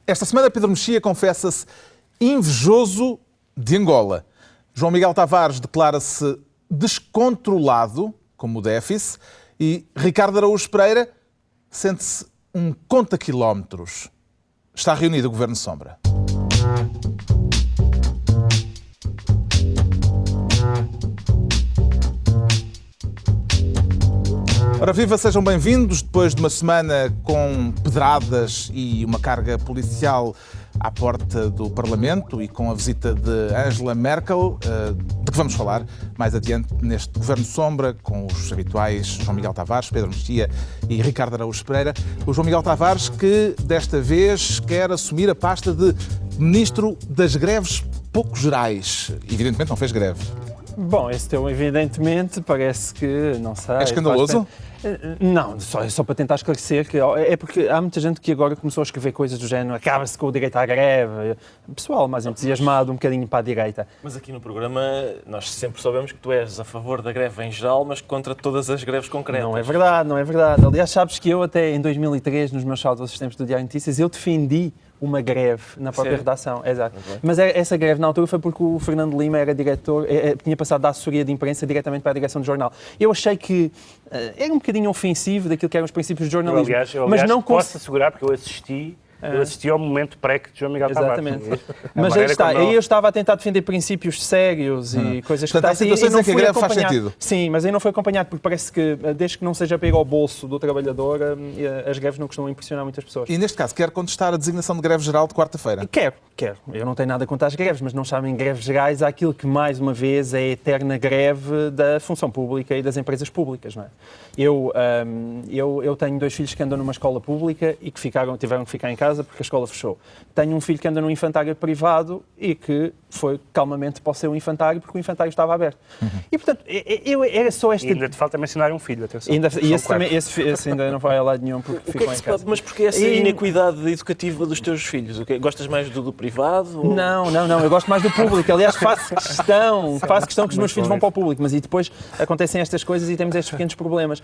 Esta semana, Pedro Mexia confessa-se invejoso de Angola. João Miguel Tavares declara-se descontrolado, como o déficit, e Ricardo Araújo Pereira sente-se um conta-quilómetros. Está reunido o Governo Sombra. Ora viva, sejam bem-vindos. Depois de uma semana com pedradas e uma carga policial à porta do Parlamento e com a visita de Angela Merkel, de que vamos falar mais adiante neste Governo Sombra, com os habituais João Miguel Tavares, Pedro Mexia e Ricardo Araújo Pereira. O João Miguel Tavares que desta vez quer assumir a pasta de Ministro das Greves pouco gerais. Evidentemente não fez greve. Bom, esse teu evidentemente parece que, não sei... É escandaloso? Não, só para tentar esclarecer que é porque há muita gente que agora começou a escrever coisas do género, acaba-se com o direito à greve, pessoal mais entusiasmado um bocadinho para a direita. Mas aqui no programa nós sempre soubemos que tu és a favor da greve em geral, mas contra todas as greves concretas. Não é verdade, não é verdade. Aliás, sabes que eu até em 2003, nos meus saudosos tempos do Diário de Notícias, eu defendi uma greve na própria redação. Exato. Mas essa greve na altura foi porque o Fernando Lima era diretor, tinha passado da assessoria de imprensa diretamente para a direção do jornal. Eu achei que era um bocadinho ofensivo daquilo que eram os princípios de jornalismo. Eu, mas não posso assegurar, porque eu assisti ao momento pré-que de João Miguel Tavares. Exatamente. Mas aí está. Aí eu estava a tentar defender princípios sérios e coisas que... Portanto, há situações em que a greve faz sentido. Sim, mas aí não foi acompanhado, porque parece que, desde que não seja para ir ao bolso do trabalhador, as greves não costumam impressionar muitas pessoas. E neste caso, quer contestar a designação de greve geral de quarta-feira? Quero. Eu não tenho nada contra as greves, mas não chamem greves gerais àquilo que, mais uma vez, é a eterna greve da função pública e das empresas públicas, não é? Eu tenho 2 filhos que andam numa escola pública e que tiveram que ficar em casa porque a escola fechou. Tenho um filho que anda num infantário privado e que foi calmamente para o seu infantário porque o infantário estava aberto. E, portanto, era só esta... E ainda te falta mencionar um filho, atenção. Esse ainda não vai a lado nenhum porque ficou em casa. Mas porquê essa inequidade educativa dos teus filhos? Gostas mais do privado? Ou... Não. Eu gosto mais do público. Aliás, faço questão que os meus filhos vão para o público, mas e depois acontecem estas coisas e temos estes pequenos problemas.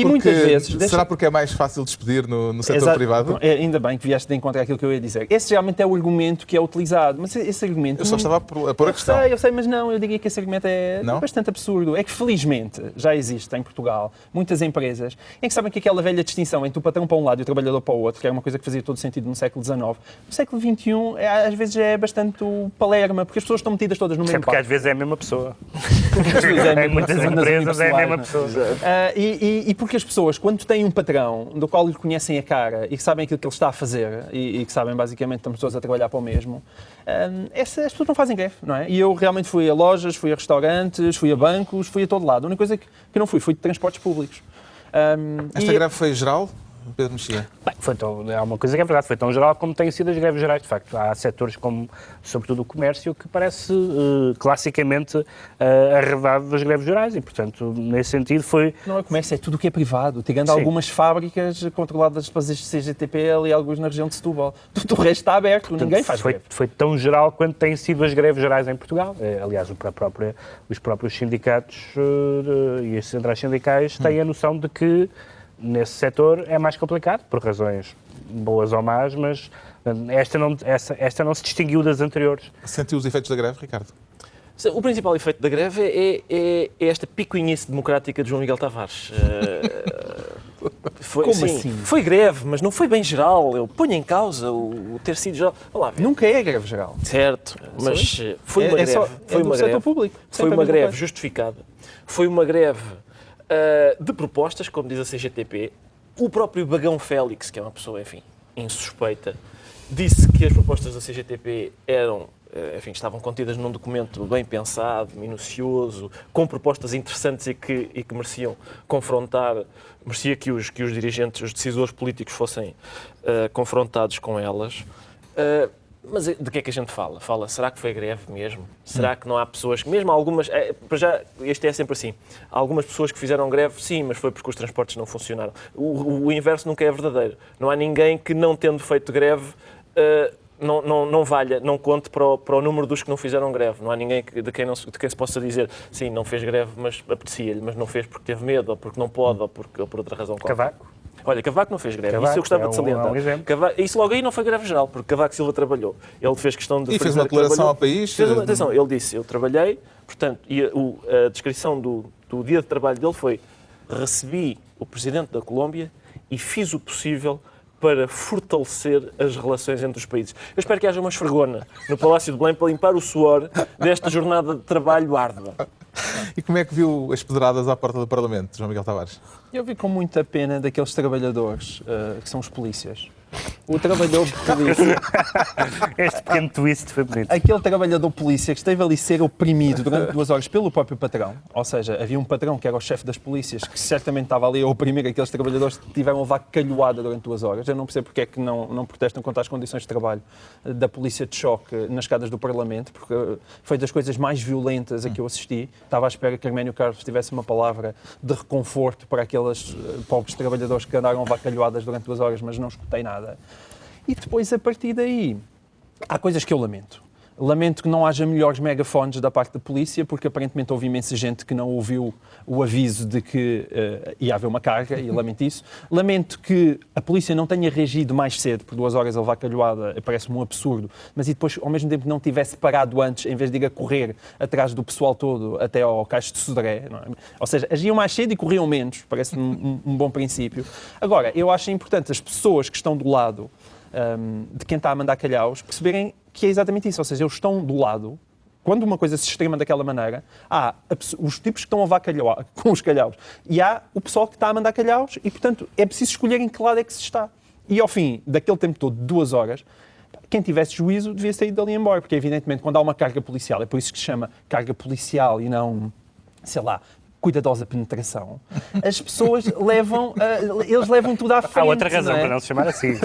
Muitas vezes... Será porque é mais fácil despedir no setor privado? Ainda bem que vieste de encontro àquilo que eu ia dizer. Esse realmente é o argumento que é utilizado, mas esse argumento... Eu só estava a pôr a questão. Eu sei, mas não, eu diria que esse argumento é bastante absurdo. É que, felizmente, já existe em Portugal muitas empresas em que sabem que aquela velha distinção entre o patrão para um lado e o trabalhador para o outro, que era uma coisa que fazia todo sentido no século XIX, no século XXI, às vezes é bastante palerma, porque as pessoas estão metidas todas no mesmo papo. Porque às vezes é a mesma pessoa. Em muitas empresas é a mesma pessoa. E porque as pessoas, quando têm um patrão do qual lhe conhecem a cara e que sabem aquilo que ele está a fazer e que sabem, basicamente, que estamos todos a trabalhar para o mesmo, as pessoas não fazem greve, não é? E eu realmente fui a lojas, fui a restaurantes, fui a bancos, fui a todo lado. A única coisa que não fui de transportes públicos. Esta greve foi geral, Pedro Mexia? Bem, é uma coisa que é verdade, foi tão geral como têm sido as greves gerais, de facto. Há setores como, sobretudo, o comércio, que parece classicamente arredado das greves gerais e, portanto, nesse sentido foi... Não é comércio, é tudo o que é privado, tirando algumas fábricas controladas pela CGTPL e alguns na região de Setúbal. Tudo o resto está aberto, portanto, ninguém faz greve. Foi tão geral quanto têm sido as greves gerais em Portugal. Aliás, os próprios sindicatos e as centrais sindicais têm a noção de que nesse setor é mais complicado, por razões boas ou más, mas esta não se distinguiu das anteriores. Sentiu os efeitos da greve, Ricardo? O principal efeito da greve é esta picuinhice democrática de João Miguel Tavares. Como assim? Foi greve, mas não foi bem geral. Eu ponho em causa o ter sido geral. Nunca é greve geral. Certo, mas foi uma greve. Foi uma greve justificada. Foi uma greve de propostas, como diz a CGTP. O próprio Bagão Félix, que é uma pessoa, insuspeita, disse que as propostas da CGTP estavam contidas num documento bem pensado, minucioso, com propostas interessantes e que mereciam merecia que os dirigentes, os decisores políticos fossem confrontados com elas. Mas de que é que a gente fala? Será que foi greve mesmo? Será que não há pessoas que, mesmo algumas, para já, este é sempre assim, há algumas pessoas que fizeram greve, sim, mas foi porque os transportes não funcionaram. O inverso nunca é verdadeiro. Não há ninguém que, não tendo feito greve, não valha, não conte para o número dos que não fizeram greve. Não há ninguém de quem se possa dizer, sim, não fez greve, mas aprecia-lhe, mas não fez porque teve medo, ou porque não pode, ou por outra razão qualquer. Cavaco? Olha, Cavaco não fez greve, isso eu gostava de salientar. Isso logo aí não foi greve geral, porque Cavaco Silva trabalhou. Ele fez questão de... E fez uma declaração ao país. Atenção, ele disse, eu trabalhei, portanto, e a descrição do dia de trabalho dele foi: recebi o presidente da Colômbia e fiz o possível para fortalecer as relações entre os países. Eu espero que haja uma esfregona no Palácio de Belém para limpar o suor desta jornada de trabalho árdua. E como é que viu as pedradas à porta do Parlamento, João Miguel Tavares? Eu vi com muita pena daqueles trabalhadores que são os polícias. O trabalhador de polícia... Este pequeno twist foi bonito. Aquele trabalhador polícia que esteve ali a ser oprimido durante 2 horas pelo próprio patrão, ou seja, havia um patrão que era o chefe das polícias que certamente estava ali a oprimir aqueles trabalhadores que tiveram a levar calhoada durante 2 horas. Eu não percebo porque é que não protestam contra as condições de trabalho da polícia de choque nas escadas do Parlamento, porque foi das coisas mais violentas a que eu assisti. Estava à espera que Arménio Carlos tivesse uma palavra de reconforto para aqueles pobres trabalhadores que andaram a levar calhoadas durante 2 horas, mas não escutei nada. E depois, a partir daí, há coisas que eu lamento. Lamento que não haja melhores megafones da parte da polícia, porque aparentemente houve imensa gente que não ouviu o aviso de que ia haver uma carga, e lamento isso. Lamento que a polícia não tenha reagido mais cedo, por 2 horas a levar calhoada, parece-me um absurdo, mas e depois, ao mesmo tempo, não tivesse parado antes, em vez de ir a correr atrás do pessoal todo até ao Cais de Sodré. Não é? Ou seja, agiam mais cedo e corriam menos, parece-me um bom princípio. Agora, eu acho importante as pessoas que estão do lado de quem está a mandar calhaus perceberem que é exatamente isso, ou seja, eles estão do lado, quando uma coisa se extrema daquela maneira, há os tipos que estão a levar com os calhaus e há o pessoal que está a mandar calhaus e, portanto, é preciso escolher em que lado é que se está. E ao fim daquele tempo todo, 2 horas, quem tivesse juízo devia sair dali embora, porque evidentemente quando há uma carga policial, é por isso que se chama carga policial e não, sei lá, cuidadosa penetração, as pessoas eles levam tudo à frente. Há outra razão para não se chamar assim.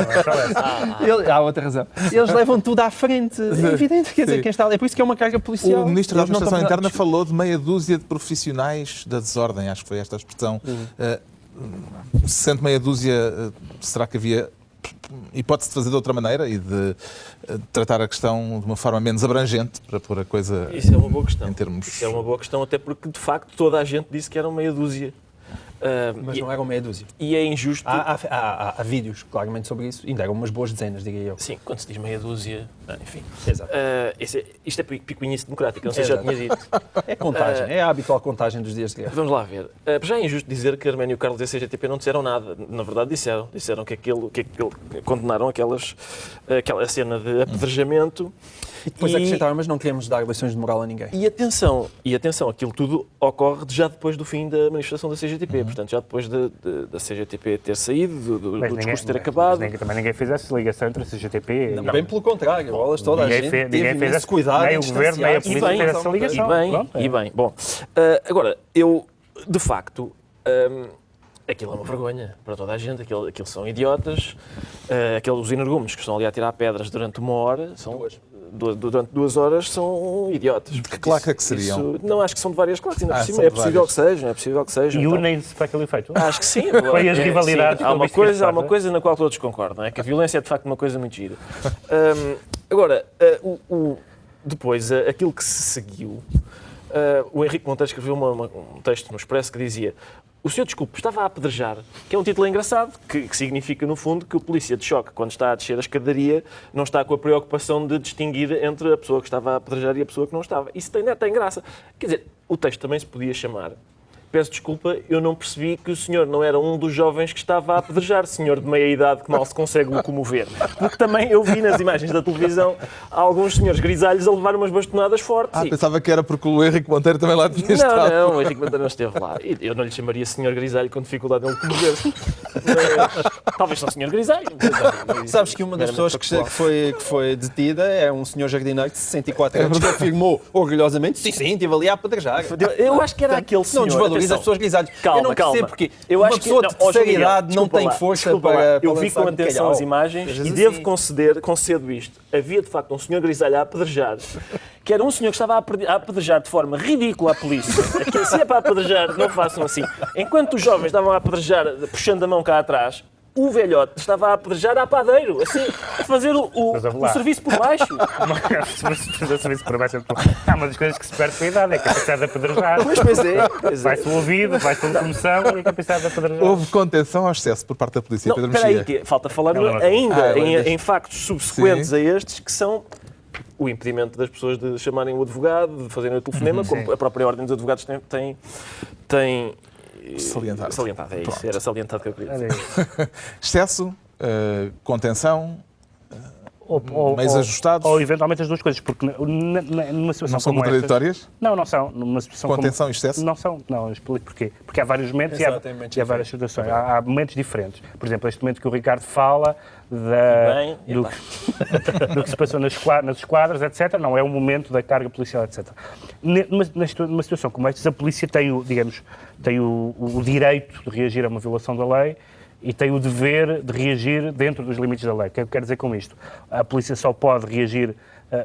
Há outra razão. Eles levam tudo à frente. É evidente, quer dizer, quem está... É por isso que é uma carga policial. O Ministro da Administração Interna falou de meia dúzia de profissionais da desordem, acho que foi esta a expressão. Sendo meia dúzia, será que havia hipótese de fazer de outra maneira e de tratar a questão de uma forma menos abrangente para pôr a coisa... Isso é uma boa questão. Em termos... Isso é uma boa questão, até porque, de facto, toda a gente disse que eram meia dúzia. Mas não eram meia dúzia. E é injusto... Há vídeos, claramente, sobre isso. Ainda eram umas boas dezenas, diria eu. Sim, quando se diz meia dúzia... Enfim. Exato. Isto é picuinhice democrática, não sei se já tinha dito. É contagem, é a habitual contagem dos dias de guerra. Vamos lá ver. Já é injusto dizer que Arménio Carlos e a CGTP não disseram nada. Na verdade, disseram. Disseram que condenaram aquela cena de apedrejamento. E depois acrescentaram, mas não queremos dar lições de moral a ninguém. E atenção, aquilo tudo ocorre já depois do fim da manifestação da CGTP. Portanto, já depois da CGTP ter saído, do discurso ter acabado. Mas também ninguém fez essa ligação entre a CGTP e... Bem pelo contrário, bolas, toda a gente ninguém fez esse cuidado. Nem o governo, nem a polícia fez essa ligação. E bem. Bom, agora, eu, de facto... aquilo é uma vergonha para toda a gente, aquilo são idiotas, os energúmenos que estão ali a tirar pedras durante 1 hora, durante 2 horas são idiotas. De que claque é que seriam? Não, acho que são de várias classes, ainda por cima. É possível que sejam. E unem-se para aquele efeito? Acho que sim. Foi as rivalidades. Há uma coisa na qual todos concordam, é que a violência é de facto uma coisa muito gira. Agora, depois, aquilo que se seguiu, o Henrique Monteiro escreveu um texto no Expresso que dizia: o senhor, desculpe, estava a apedrejar, que é um título engraçado, que significa, no fundo, que o polícia de choque, quando está a descer a escadaria, não está com a preocupação de distinguir entre a pessoa que estava a apedrejar e a pessoa que não estava. Isso tem graça. Quer dizer, o texto também se podia chamar: peço desculpa, eu não percebi que o senhor não era um dos jovens que estava a apedrejar, senhor de meia-idade que mal se consegue locomover. Porque também eu vi nas imagens da televisão alguns senhores grisalhos a levar umas bastonadas fortes. Pensava que era porque o Henrique Monteiro também lá tinha estado. Não, o Henrique Monteiro não esteve lá. Eu não lhe chamaria senhor grisalho com dificuldade em locomover-se. Talvez só senhor grisalho. Sabes que uma das pessoas que foi detida é um senhor jardineiro de 64 anos que afirmou orgulhosamente: sim, estive ali a apedrejar. Eu acho que era aquele senhor. As pessoas grisalhas. Calma, eu não percebo porque eu acho uma pessoa de terceira idade não tem força para eu vi com atenção as imagens e devo concedo isto. Havia, de facto, um senhor grisalho a apedrejar, que era um senhor que estava a apedrejar de forma ridícula a polícia. Se é para apedrejar, não façam assim. Enquanto os jovens estavam a apedrejar, puxando a mão cá atrás, o velhote estava a apedrejar a padeiro, assim, a fazer o serviço por baixo. Fazer o serviço por baixo. Há uma das coisas que se perde com a idade, é a capacidade de apedrejar. Pois é. Vai-se o ouvido, vai-se a locomoção e a capacidade de apedrejar. Houve contenção ao excesso por parte da polícia, Pedro Mexia. Espera aí, falta falar ainda em factos subsequentes a estes, que são o impedimento das pessoas de chamarem o advogado, de fazerem o telefonema, como a própria Ordem dos Advogados tem salientado. É isso, era salientado que eu queria dizer. Excesso, contenção, meios ajustados. Ou eventualmente as duas coisas, porque numa situação não são como contraditórias? Esta, não são. Numa situação contenção e excesso? Não são. Não, explico porquê. Porque há vários momentos e há várias situações. Há momentos diferentes. Por exemplo, este momento que o Ricardo fala do que se passou nas esquadras, etc. Não é o momento da carga policial, etc. Numa situação como esta, a polícia tem o direito de reagir a uma violação da lei e tem o dever de reagir dentro dos limites da lei. O que é que eu quero dizer com isto? A polícia só pode reagir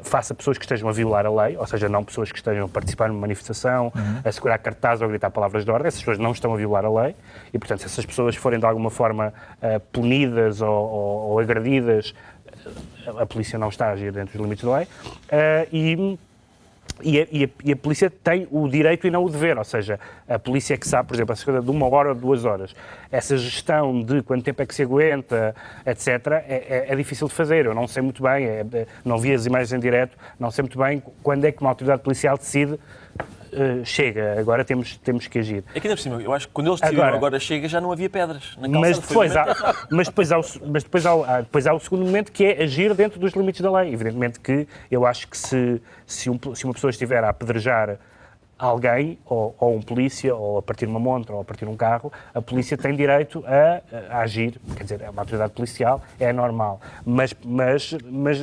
face a pessoas que estejam a violar a lei, ou seja, não pessoas que estejam a participar numa manifestação, a segurar cartazes ou a gritar palavras de ordem. Essas pessoas não estão a violar a lei e, portanto, se essas pessoas forem de alguma forma punidas ou agredidas, a polícia não está a agir dentro dos limites da lei. E a polícia tem o direito e não o dever, ou seja, a polícia é que sabe, por exemplo, a cerca de 1 hora ou 2 horas. Essa gestão de quanto tempo é que se aguenta, etc., é difícil de fazer. Eu não sei muito bem, não vi as imagens em direto, não sei muito bem quando é que uma autoridade policial decide chega, agora temos que agir. É que ainda por cima, eu acho que quando eles decidiram agora chega, já não havia pedras na calçada. Mas depois há o segundo momento, que é agir dentro dos limites da lei. Evidentemente que eu acho que se uma pessoa estiver a apedrejar alguém, ou um polícia, ou a partir de uma montra, ou a partir de um carro, a polícia tem direito a agir. Quer dizer, é uma autoridade policial, é normal. Mas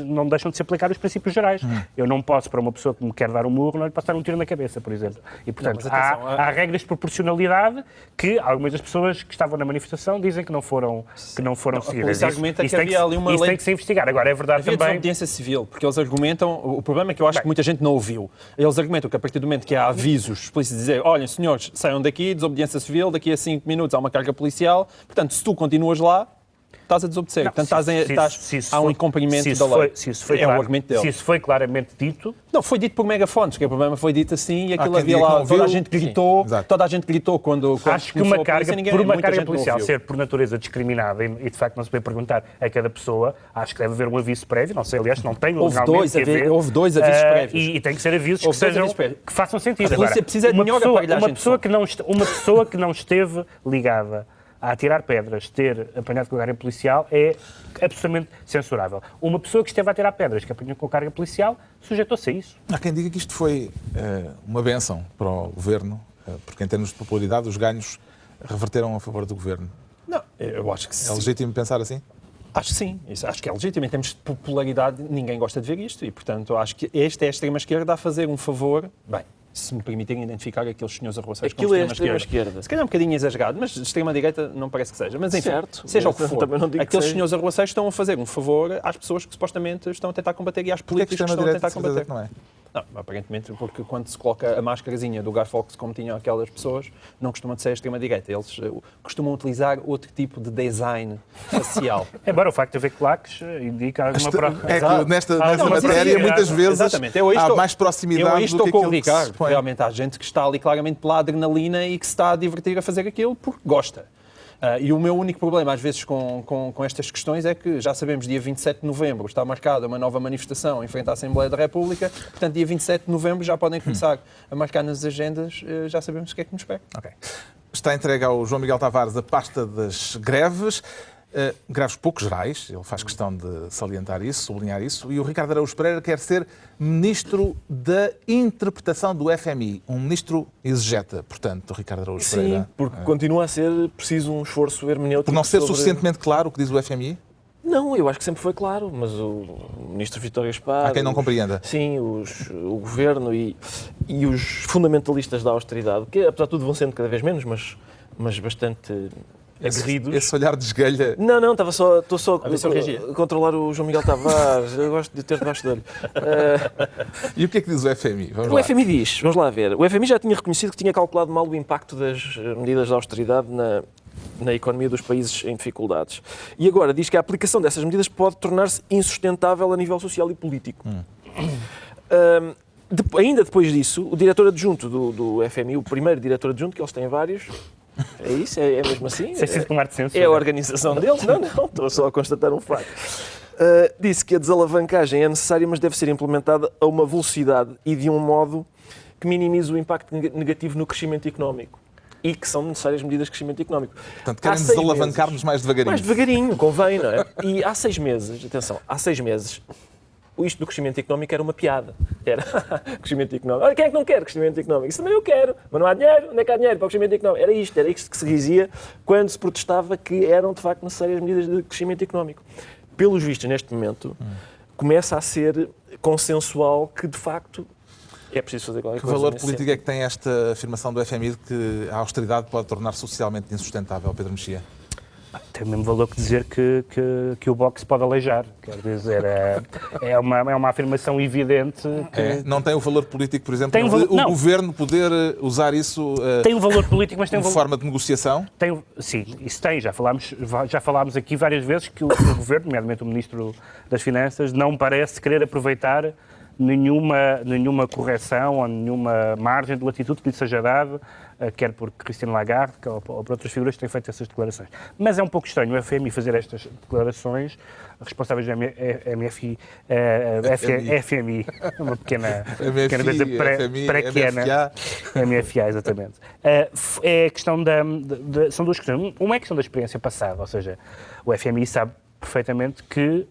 não deixam de se aplicar os princípios gerais. Eu não posso, para uma pessoa que me quer dar um murro, não lhe posso dar um tiro na cabeça, por exemplo. E, portanto, há regras de proporcionalidade que algumas das pessoas que estavam na manifestação dizem que não foram seguidas. Esse argumento é que havia ali uma lei... Isso tem que se investigar. Agora, é verdade havia também... desobediência civil, porque eles argumentam... O problema é que eu acho que muita gente não ouviu. Eles argumentam que a partir do momento que há avisos, os polícias dizer, olhem, senhores, saiam daqui, desobediência civil, daqui a 5 minutos há uma carga policial, portanto, se tu continuas lá, estás a desobedecer. Não, portanto, há um incumprimento da lei. É o argumento deles. Se isso foi claramente dito... Não, foi dito por megafones, que o problema foi dito assim e aquilo havia lá, toda a gente gritou quando acho que uma carga policial ser por natureza discriminada e de facto não se pode perguntar a cada pessoa, acho que deve haver um aviso prévio, não sei, aliás, não tem legalmente houve 2 avisos prévios. E tem que ser avisos que façam sentido. A polícia precisa de melhor aparelhagem. Uma pessoa que não esteve ligada a atirar pedras, ter apanhado com carga policial é absolutamente censurável. Uma pessoa que esteve a atirar pedras, que apanhou com carga policial, sujeitou-se a isso. Há quem diga que isto foi uma bênção para o Governo, porque em termos de popularidade os ganhos reverteram a favor do Governo. Não, eu acho que sim. É legítimo pensar assim? Acho que sim, acho que é legítimo. Em termos de popularidade, ninguém gosta de ver isto e, portanto, acho que esta é a extrema-esquerda a fazer um favor... Bem, se me permitirem identificar aqueles senhores arruaceiros como extrema-esquerda. Se calhar é um bocadinho exagerado, mas extrema-direita não parece que seja. Mas enfim, seja o que for, aqueles senhores arruaceiros estão a fazer um favor às pessoas que supostamente estão a tentar combater e às políticos que estão a tentar combater. Não é? Não, aparentemente, porque quando se coloca a máscarazinha do Guy Fawkes, como tinham aquelas pessoas, não costuma de ser a extrema-direita. Eles costumam utilizar outro tipo de design facial. Embora o facto de haver claques indica alguma prova. É que nesta matéria, muitas vezes, há mais proximidade do que aquilo que se põe. Realmente há gente que está ali claramente pela adrenalina e que se está a divertir a fazer aquilo porque gosta. E o meu único problema, às vezes, com estas questões é que já sabemos, dia 27 de novembro está marcada uma nova manifestação em frente à Assembleia da República, portanto, dia 27 de novembro já podem começar a marcar nas agendas, já sabemos o que é que nos espera. Okay. Está entregue ao João Miguel Tavares a pasta das greves. Greves pouco gerais, ele faz questão de salientar isso, sublinhar isso, e o Ricardo Araújo Pereira quer ser Ministro da Interpretação do FMI, um Ministro exegeta, portanto, Ricardo Araújo Pereira. Sim, porque continua a ser preciso um esforço hermenêutico. Por não ser suficientemente claro o que diz o FMI? Não, eu acho que sempre foi claro, mas o Ministro Vítor Gaspar... Há quem não compreenda. Sim, o Governo e os fundamentalistas da austeridade, que apesar de tudo vão sendo cada vez menos, mas bastante... aguerridos. Esse olhar de esguelha... Não, estou só a controlar o João Miguel Tavares. Eu gosto de ter debaixo dele. E o que é que diz o FMI? FMI diz, vamos lá ver. O FMI já tinha reconhecido que tinha calculado mal o impacto das medidas de austeridade na economia dos países em dificuldades. E agora diz que a aplicação dessas medidas pode tornar-se insustentável a nível social e político. Ainda depois disso, o diretor adjunto do FMI, o primeiro diretor adjunto, que eles têm vários, é isso? É mesmo assim? É a organização deles? Não, estou só a constatar um facto. Disse que a desalavancagem é necessária, mas deve ser implementada a uma velocidade e de um modo que minimize o impacto negativo no crescimento económico. E que são necessárias medidas de crescimento económico. Portanto, querem desalavancar-nos mais devagarinho. Mais devagarinho, convém, não é? E há 6 meses, atenção, isto do crescimento económico era uma piada. Era crescimento económico. Olha, quem é que não quer crescimento económico? Isso também eu quero, mas não há dinheiro. Onde é que há dinheiro para o crescimento económico? Era isto que se dizia quando se protestava que eram, de facto, necessárias medidas de crescimento económico. Pelos vistos, neste momento, começa a ser consensual que, de facto, é preciso fazer qualquer coisa. Que valor político é que tem esta afirmação do FMI de que a austeridade pode tornar-se socialmente insustentável, Pedro Mexia? Tem o mesmo valor que dizer que o boxe pode aleijar. Quer dizer, é uma afirmação evidente. Não tem o valor político, por exemplo, o governo poder usar isso tem um valor político, mas tem como forma de negociação? Sim, isso tem. Já falámos aqui várias vezes que o governo, nomeadamente o Ministro das Finanças, não parece querer aproveitar nenhuma correção ou nenhuma margem de latitude que lhe seja dada, quer por Christine Lagarde ou por outras figuras que têm feito essas declarações. Mas é um pouco estranho o FMI fazer estas declarações, responsáveis da FMI, uma pequena coisa pré-pequena, MFA, exatamente. É a questão são duas questões. Uma é a questão da experiência passada, ou seja, o FMI sabe perfeitamente que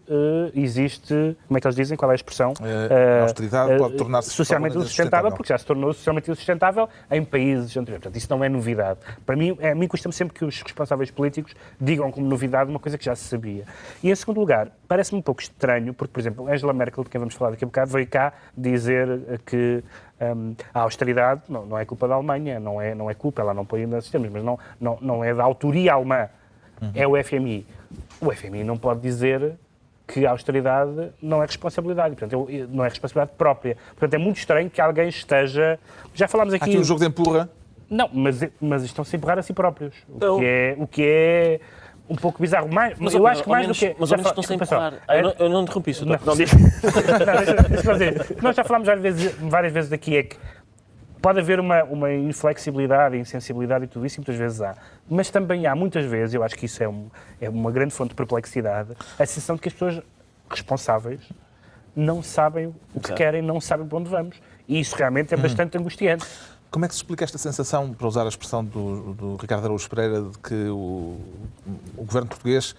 existe, como é que eles dizem, qual é a expressão? A austeridade pode tornar-se socialmente insustentável, porque já se tornou socialmente insustentável em países anteriores. Portanto, isso não é novidade. Para mim, a mim custa-me sempre que os responsáveis políticos digam como novidade uma coisa que já se sabia. E em segundo lugar, parece-me um pouco estranho, porque, por exemplo, Angela Merkel, de quem vamos falar daqui a bocado, veio cá dizer que a austeridade não é culpa da Alemanha, não é culpa, ela não põe nos sistemas, mas não é da autoria alemã, é o FMI. O FMI não pode dizer que a austeridade não é responsabilidade, portanto, não é responsabilidade própria. Portanto, é muito estranho que alguém esteja... Já falámos aqui... Há aqui um jogo de empurra? Não, mas estão-se a empurrar a si próprios, o que é um pouco bizarro. Mas eu acho que mais do que... Mas ao menos estão-se a empurrar. Eu não interrompi isso. Nós já falámos várias vezes daqui, é que pode haver uma inflexibilidade, insensibilidade e tudo isso, e muitas vezes há. Mas também há, muitas vezes, eu acho que isso é uma grande fonte de perplexidade, a sensação de que as pessoas responsáveis não sabem o que querem, não sabem para onde vamos. E isso realmente é bastante angustiante. Como é que se explica esta sensação, para usar a expressão do Ricardo Araújo Pereira, de que o governo português,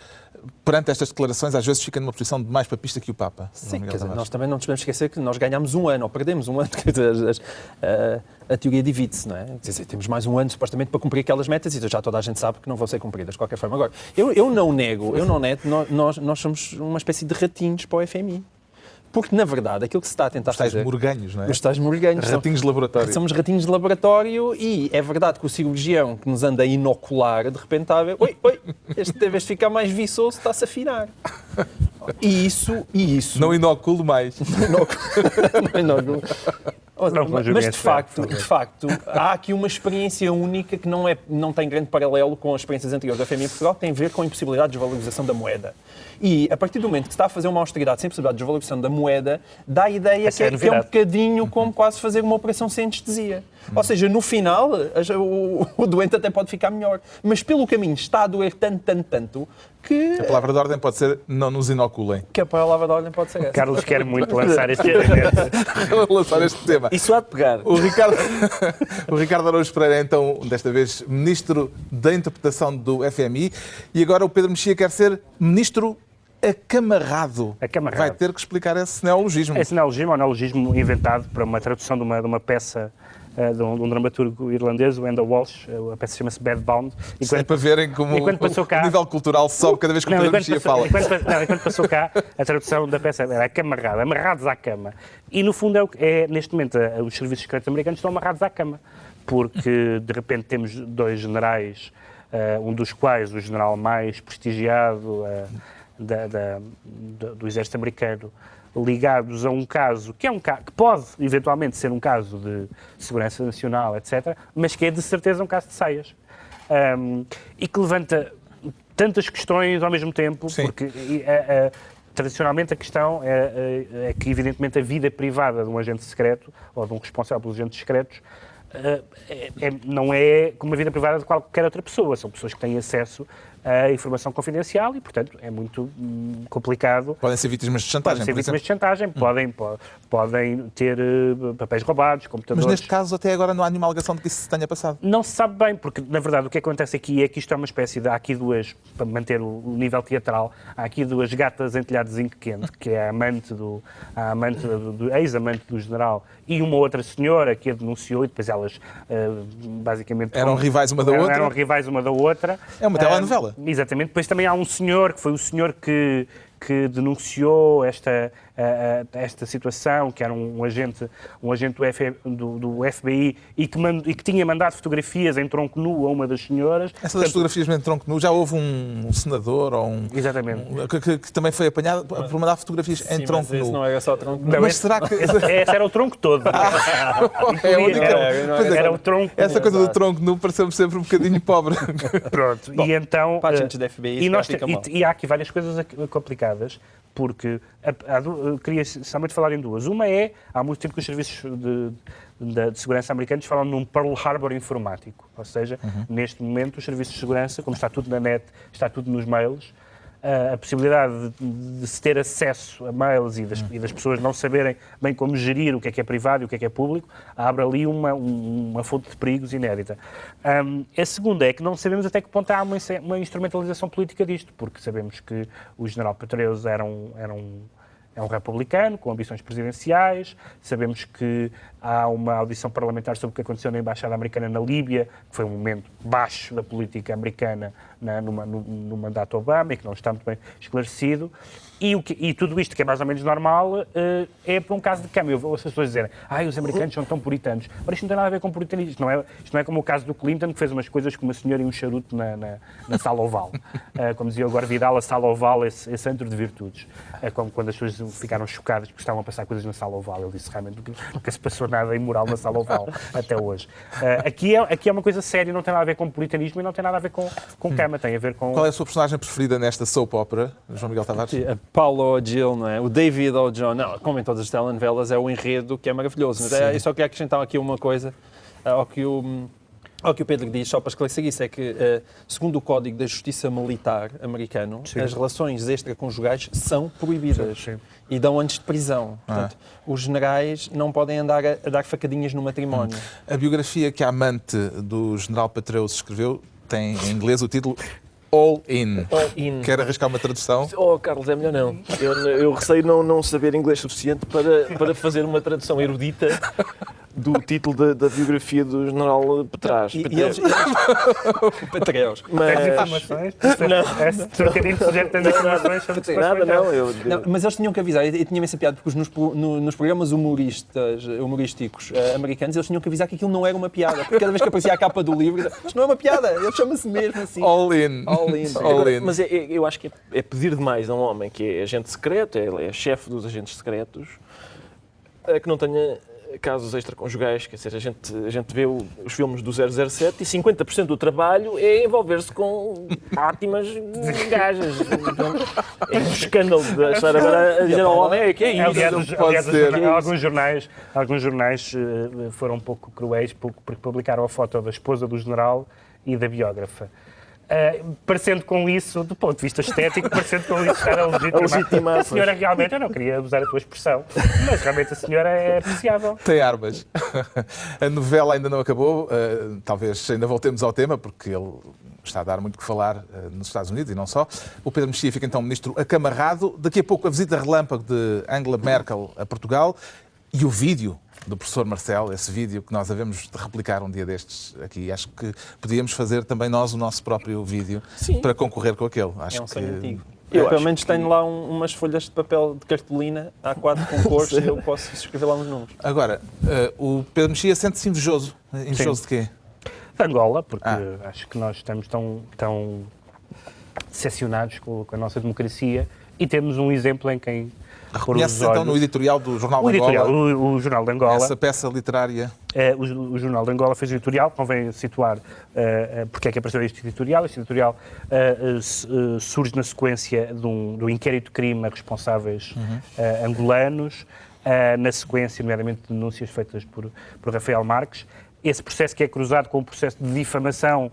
perante estas declarações, às vezes fica numa posição de mais papista que o Papa? Sim, quer dizer, nós também não nos podemos esquecer que nós ganhámos um ano, ou perdemos um ano, a teoria divide-se, não é? Quer dizer, temos mais um ano, supostamente, para cumprir aquelas metas e já toda a gente sabe que não vão ser cumpridas, de qualquer forma. Agora, eu não nego, nós somos uma espécie de ratinhos para o FMI. Porque, na verdade, aquilo que se está a tentar fazer... Os tais morganhos, não é? Os tais morganhos. Ratinhos de laboratório. Somos ratinhos de laboratório e é verdade que o cirurgião que nos anda a inocular, de repente está a ver... Oi, este deve ficar mais viçoso, está-se a afinar. E isso... Não inoculo mais. Não inoculo. Mas, de facto, há aqui uma experiência única que não tem grande paralelo com as experiências anteriores da FMI em Portugal, que tem a ver com a impossibilidade de desvalorização da moeda. E, a partir do momento que se está a fazer uma austeridade sem possibilidade de desvalorização da moeda, dá a ideia que é um bocadinho como quase fazer uma operação sem anestesia. Ou seja, no final, o doente até pode ficar melhor. Mas pelo caminho está a doer tanto, que... A palavra de ordem pode ser não nos inoculem. Que a palavra de ordem pode ser essa. Carlos quer muito lançar este tema. Isso há de pegar. O Ricardo Araújo Pereira é, então, desta vez, Ministro da Interpretação do FMI. E agora o Pedro Mexia quer ser Ministro acamarrado. Vai ter que explicar esse neologismo. Esse neologismo é um neologismo inventado para uma tradução de uma peça de um dramaturgo irlandês, o Enda Walsh. A peça chama-se Bedbound. É para verem como o nível cultural sobe cada vez que o Pedro Mexia fala. Enquanto passou cá, a tradução da peça era acamarrado, amarrados à cama. E, no fundo, neste momento, os serviços secretos americanos estão amarrados à cama, porque, de repente, temos 2 generais, um dos quais o general mais prestigiado do exército americano, ligados a um caso que pode eventualmente ser um caso de segurança nacional, etc., mas que é de certeza um caso de saias. e que levanta tantas questões ao mesmo tempo, Sim. porque tradicionalmente a questão é que, evidentemente, a vida privada de um agente secreto ou de um responsável pelos agentes secretos não é como a vida privada de qualquer outra pessoa. São pessoas que têm acesso a informação confidencial e, portanto, é muito complicado. Podem ser vítimas de chantagem, Podem ser vítimas de chantagem, podem ter papéis roubados, computadores... Mas neste caso, até agora, não há nenhuma alegação de que isso se tenha passado. Não se sabe bem, porque, na verdade, o que acontece aqui é que isto é uma espécie de... Há aqui duas, para manter o nível teatral, há aqui duas gatas em telhado de zinco quente, que é a ex-amante do general e uma outra senhora que a denunciou, e depois elas, basicamente... Eram rivais uma da outra? Eram rivais uma da outra. É uma telenovela. Exatamente. Depois também há um senhor, que foi o senhor que denunciou esta situação, que era um agente do FBI e que tinha mandado fotografias em tronco nu a uma das senhoras. Essas das fotografias em tronco nu, já houve um senador ou Exatamente. Que também foi apanhado por mandar fotografias em tronco mas nu. Esse não era só tronco nu. Não, mas será que... Esse era o tronco todo. É a única... Era o tronco. Essa coisa do tronco nu pareceu-me sempre um bocadinho pobre. Pronto. E então... Para agentes da FBI, e há aqui várias coisas complicadas, porque queria somente falar em duas. Uma há muito tempo que os serviços de segurança americanos falam num Pearl Harbor informático, ou seja, neste momento os serviços de segurança, como está tudo na net, está tudo nos mails, a possibilidade de se ter acesso a mails e das pessoas não saberem bem como gerir o que é privado e o que é público, abre ali uma fonte de perigos inédita. A segunda é que não sabemos até que ponto há uma instrumentalização política disto, porque sabemos que o general Petraeus é um republicano com ambições presidenciais, sabemos que há uma audição parlamentar sobre o que aconteceu na Embaixada Americana na Líbia, que foi um momento baixo da política americana no mandato Obama e que não está muito bem esclarecido. E tudo isto, que é mais ou menos normal, é por um caso de câmbio. Eu ouço as pessoas dizerem, os americanos são tão puritanos. Ora, isto não tem nada a ver com puritanismo. Isto não é como o caso do Clinton, que fez umas coisas com uma senhora e um charuto na sala oval. Como dizia agora Vidal, a sala oval é centro de virtudes. Como quando as pessoas ficaram chocadas porque estavam a passar coisas na sala oval. Ele disse realmente nunca se passou nada imoral na sala oval até hoje. Aqui é uma coisa séria, não tem nada a ver com puritanismo e não tem nada a ver com cama, tem a ver com... Qual é a sua personagem preferida nesta soap opera, João Miguel Tavares? Paulo O'Gill, não é? O David O'John, não, como em todas as telenovelas, é o enredo que é maravilhoso. Mas eu só queria acrescentar aqui uma coisa ao que o Pedro diz, só para esclarecer isso, é que, segundo o Código da Justiça Militar americano, as relações extraconjugais são proibidas. Sim. E dão anos de prisão. Portanto, os generais não podem andar a dar facadinhas no matrimónio. A biografia que a amante do general Petraeus escreveu tem em inglês o título All In. All In. Quer arriscar uma tradução? Carlos, é melhor não. Eu receio não saber inglês suficiente para fazer uma tradução erudita do título da biografia do general Petraeus. Petraeus. Tens informações? Não. Tu querias sugerir tantas informações sobre nada, não. Mas eles tinham que avisar, e tinha essa piada, porque nos programas humorísticos americanos, eles tinham que avisar que aquilo não era uma piada. Porque cada vez que aparecia a capa do livro, isto não é uma piada, ele chama-se mesmo assim. All In. All in. Mas eu acho que é pedir demais a um homem que é agente secreto, é chefe dos agentes secretos, que não tenha casos extraconjugais. Quer dizer, a gente vê os filmes do 007 e 50% do trabalho é envolver-se com ótimas gajas. É um escândalo de estar a dizer ao homem que é isso. Aliás, alguns jornais foram um pouco cruéis porque publicaram a foto da esposa do general e da biógrafa. Parecendo com isso, do ponto de vista estético, parecendo com isso estar a legitimar. A senhora realmente, eu não queria usar a tua expressão, mas realmente a senhora é apreciável. Tem armas. A novela ainda não acabou, talvez ainda voltemos ao tema, porque ele está a dar muito que falar nos Estados Unidos e não só. O Pedro Mexia fica então ministro acamarrado. Daqui a pouco a visita relâmpago de Angela Merkel a Portugal e o vídeo do professor Marcelo, esse vídeo que nós havemos de replicar um dia destes aqui. Acho que podíamos fazer também nós o nosso próprio vídeo para concorrer com aquele. Acho é um sonho antigo. Eu pelo menos tenho lá umas folhas de papel de cartolina, há 4 concursos, eu posso escrever lá uns números. Agora, o Pedro Mexia sente-se invejoso. Invejoso de quê? De Angola, porque acho que nós estamos tão decepcionados com a nossa democracia e temos um exemplo em quem Reconhece então no editorial do Jornal de Angola, o Jornal de Angola, essa peça literária? O Jornal de Angola fez o editorial, convém situar porque é que apareceu este editorial. Este editorial surge na sequência do inquérito de crime a responsáveis angolanos, na sequência, nomeadamente, de denúncias feitas por Rafael Marques. Esse processo que é cruzado com o processo de difamação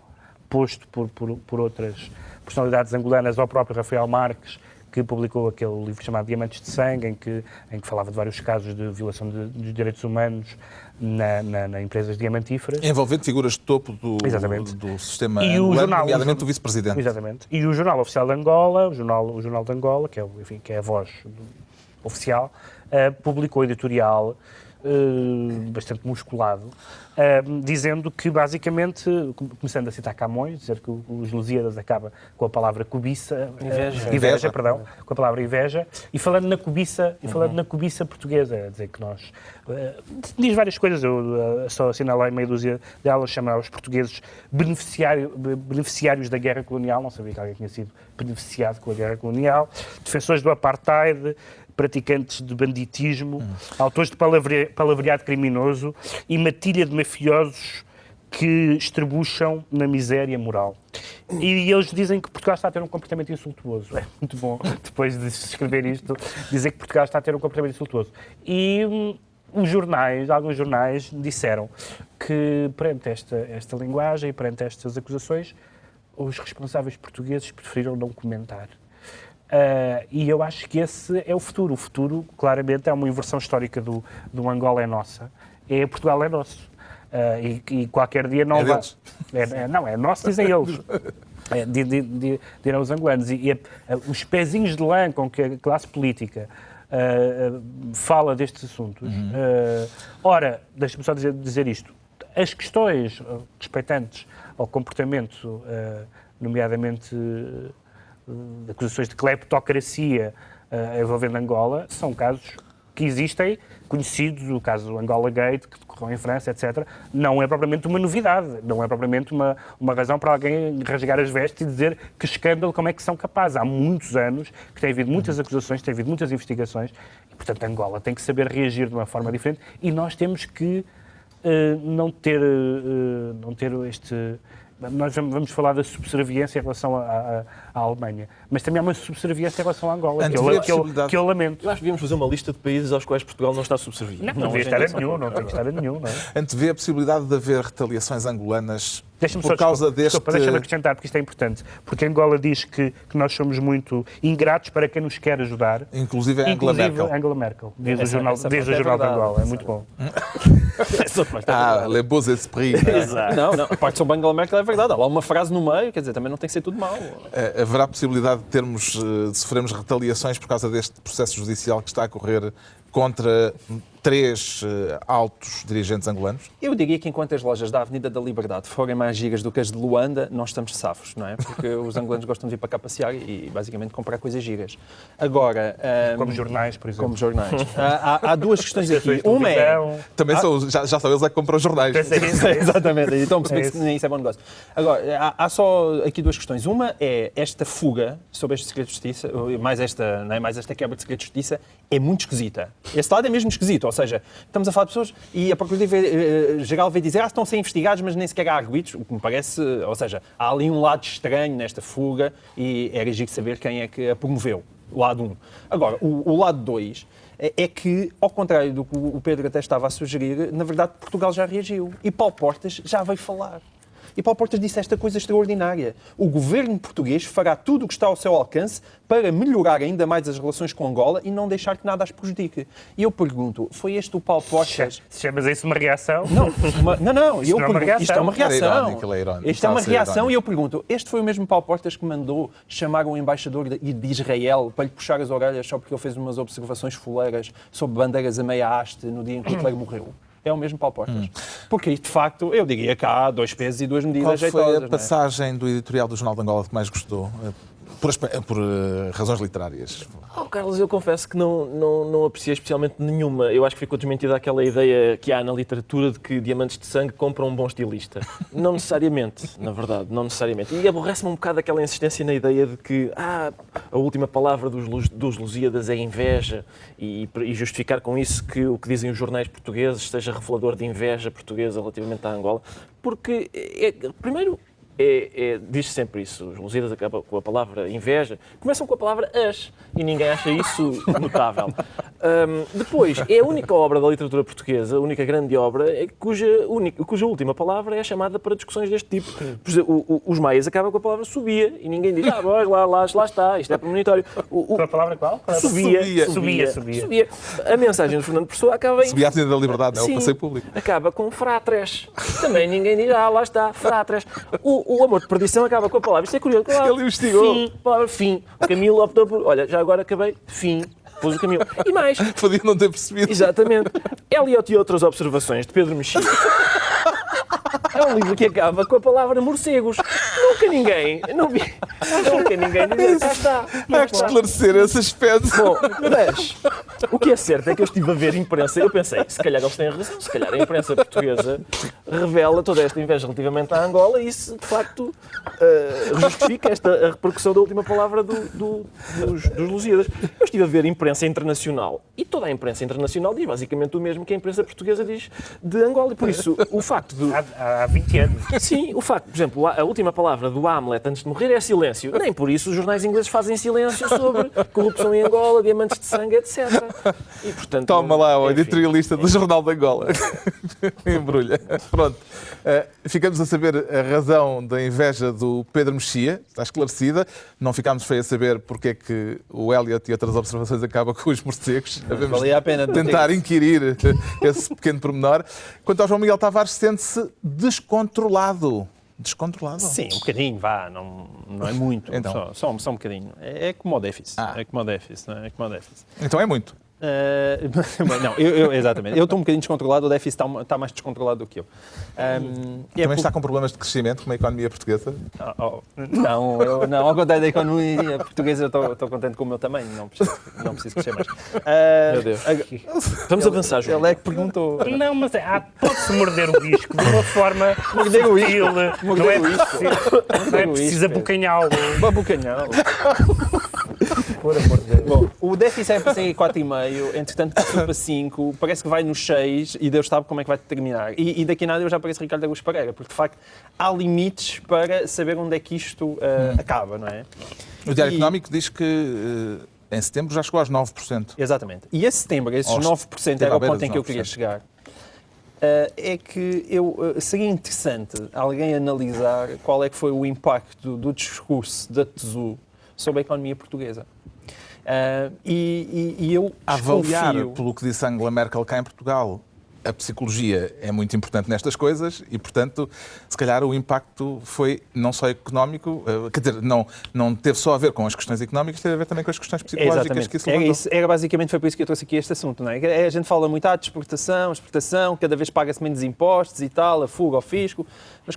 posto por outras personalidades angolanas ao próprio Rafael Marques, que publicou aquele livro chamado Diamantes de Sangue, em que falava de vários casos de violação dos direitos humanos na empresas diamantíferas. Envolvendo figuras de topo do sistema angolano, nomeadamente o vice-presidente. Exatamente. E o Jornal Oficial de Angola, o Jornal de Angola, que é a voz oficial, publicou editorial bastante musculado, dizendo que, basicamente, começando a citar Camões, dizer que os Lusíadas acaba com a palavra cobiça, inveja, com a palavra inveja, e falando na cobiça, portuguesa, dizer que nós diz várias coisas, eu só assinalei meia dúzia delas, chamava os portugueses beneficiários da guerra colonial, não sabia que alguém tinha sido beneficiado com a guerra colonial, defensores do apartheid, praticantes de banditismo, autores de palavreado criminoso e matilha de mafiosos que estrebucham na miséria moral. E eles dizem que Portugal está a ter um comportamento insultuoso. É muito bom, depois de escrever isto, dizer que Portugal está a ter um comportamento insultuoso. E alguns jornais disseram que, perante esta linguagem e perante estas acusações, os responsáveis portugueses preferiram não comentar. E eu acho que esse é o futuro. O futuro, claramente, é uma inversão histórica do Angola é nossa. Portugal é nosso. E qualquer dia não vai... Não, é nosso, dizem eles. Dirão os angolanos. E os pezinhos de lã com que a classe política fala destes assuntos... Ora, deixa-me só dizer isto. As questões respeitantes ao comportamento, nomeadamente... de acusações de cleptocracia envolvendo Angola, são casos que existem, conhecidos, o caso Angola Gate, que decorreu em França, etc. Não é propriamente uma novidade, não é propriamente uma razão para alguém rasgar as vestes e dizer que escândalo, como é que são capazes. Há muitos anos que tem havido muitas acusações, tem havido muitas investigações, e, portanto, Angola tem que saber reagir de uma forma diferente e nós temos que não ter este... Nós vamos falar da subserviência em relação à Alemanha, mas também há uma subserviência em relação à Angola, que eu lamento. Eu acho que devíamos fazer uma lista de países aos quais Portugal não está subserviente. Não devia estar a nenhum, não tem que estar a nenhum. Antevê a possibilidade de haver retaliações angolanas Deixa-me por causa deste... Deixa-me acrescentar, porque isto é importante. Porque Angola diz que nós somos muito ingratos para quem nos quer ajudar. Inclusive Angela Merkel. Diz o Jornal de Angola. É muito bom. Les beaux esprits. Não, a parte sobre Angela Merkel é verdade. Há lá uma frase no meio, quer dizer, também não tem que ser tudo mau. Haverá possibilidade de sofrermos retaliações por causa deste processo judicial que está a correr contra 3 altos dirigentes angolanos? Eu diria que enquanto as lojas da Avenida da Liberdade forem mais gigas do que as de Luanda, nós estamos safos, não é? Porque os angolanos gostam de vir para cá passear e basicamente comprar coisas gigas. Agora... como jornais, por exemplo. Como jornais. Há duas questões aqui. Uma é... Também já são eles que compram jornais. Exatamente. Então percebi que nem isso é bom negócio. Agora, há só aqui duas questões. Uma é esta fuga sobre este segredo de justiça, mais esta quebra de segredo de justiça, é muito esquisita. Esse lado é mesmo esquisito, ou seja, estamos a falar de pessoas e a Procuradoria-Geral veio dizer estão a ser investigados, mas nem sequer há arguidos, o que me parece, ou seja, há ali um lado estranho nesta fuga e era giro saber quem é que a promoveu, o lado 1. Agora, o lado 2 é que, ao contrário do que o Pedro até estava a sugerir, na verdade Portugal já reagiu e Paulo Portas já veio falar. E Paulo Portas disse esta coisa extraordinária. O governo português fará tudo o que está ao seu alcance para melhorar ainda mais as relações com Angola e não deixar que nada as prejudique. E eu pergunto, foi este o Paulo Portas... Chamas isso uma reação? Não. Isto é uma reação. Isto é uma reação e eu pergunto, este foi o mesmo Paulo Portas que mandou chamar um embaixador de Israel para lhe puxar as orelhas só porque ele fez umas observações fuleiras sobre bandeiras a meia haste no dia em que Hitler morreu? É o mesmo Paulo Portas. Porque, de facto, eu diria que há 2 pesos e 2 medidas jeitosas. Qual foi a não é? passagem do editorial do Jornal de Angola que mais gostou? Por razões literárias. Carlos, eu confesso que não apreciei especialmente nenhuma. Eu acho que ficou desmentida aquela ideia que há na literatura de que diamantes de sangue compram um bom estilista. Não necessariamente, na verdade, não necessariamente. E aborrece-me um bocado aquela insistência na ideia de que a última palavra dos Lusíadas é inveja e justificar com isso que o que dizem os jornais portugueses seja revelador de inveja portuguesa relativamente à Angola. Porque, primeiro, diz sempre isso. Os Lusíadas acabam com a palavra inveja, começam com a palavra as, e ninguém acha isso notável. Depois, é a única obra da literatura portuguesa, a única grande obra, cuja última palavra é chamada para discussões deste tipo. Por exemplo, os maias acabam com a palavra subia, e ninguém diz, lá está, isto é premonitório. A palavra qual? Subia. A mensagem do Fernando Pessoa acaba em... Subia a Avenida da Liberdade, é o passeio público. Acaba com fratres. Também ninguém diz, lá está, fratres. O amor de perdição acaba com a palavra. Isto é curioso. Ele investigou. Fim, palavra fim. O Camilo optou por... Olha, já agora acabei. Fim. Pôs o Camilo. E mais. Podia não ter percebido. Exatamente. Eliot e outras observações de Pedro Mexia. É um livro que acaba com a palavra morcegos. Nunca ninguém diz, cá está. Há que esclarecer esse aspecto. Bom, mas o que é certo é que eu estive a ver imprensa, eu pensei, se calhar eles têm razão, se calhar a imprensa portuguesa revela toda esta inveja relativamente à Angola e isso, de facto, justifica a repercussão da última palavra dos Lusíadas. Eu estive a ver imprensa internacional e toda a imprensa internacional diz basicamente o mesmo que a imprensa portuguesa diz de Angola e por isso o facto de... Há 20 anos. Sim, o facto, por exemplo, a última palavra do Hamlet antes de morrer é silêncio. Nem por isso os jornais ingleses fazem silêncio sobre corrupção em Angola, diamantes de sangue, etc. E, portanto, toma lá o editorialista do Jornal de Angola. Embrulha. Pronto. Ficamos a saber a razão da inveja do Pedro Mexia, está esclarecida. Não ficámos a saber porque é que o Eliot e outras observações acabam com os morcegos. Valia a pena tentar inquirir esse pequeno pormenor. Quanto ao João Miguel Tavares, sente-se descontrolado. Descontrolado? Sim, um bocadinho, não é muito, então. só um bocadinho. É como o déficit, é como o déficit, não é? É como o déficit. Então é muito. Não, exatamente. Eu estou um bocadinho descontrolado, o déficit está mais descontrolado do que eu. Também está com problemas de crescimento como a economia portuguesa? Não, ao contrário da economia portuguesa, eu estou contente com o meu tamanho, não preciso crescer mais. Meu Deus. Vamos avançar, João. Ele é que perguntou. Não, mas pode-se morder o disco de uma forma morder o disco. Não é preciso abocanhá-lo. Abocanhá-lo. Por amor de Deus. Bom, o déficit é para ser 4,5, entretanto passou para 5, parece que vai nos 6 e Deus sabe como é que vai terminar. E daqui a nada eu já pareço Ricardo Araújo Pereira, porque de facto há limites para saber onde é que isto acaba, não é? O Diário Económico diz que em setembro já chegou aos 9%. Exatamente. E esse setembro, esses 9% era o ponto em que eu queria chegar. É que seria interessante alguém analisar qual é que foi o impacto do discurso da TSU sobre a economia portuguesa. E eu avaliar, desconfio... pelo que disse Angela Merkel cá em Portugal, a psicologia é muito importante nestas coisas e, portanto, se calhar o impacto foi não só económico, quer dizer, não teve só a ver com as questões económicas, teve a ver também com as questões psicológicas que isso levantou. Basicamente foi por isso que eu trouxe aqui este assunto, não é? A gente fala muito de exportação, cada vez paga-se menos impostos e tal, a fuga ao fisco, mas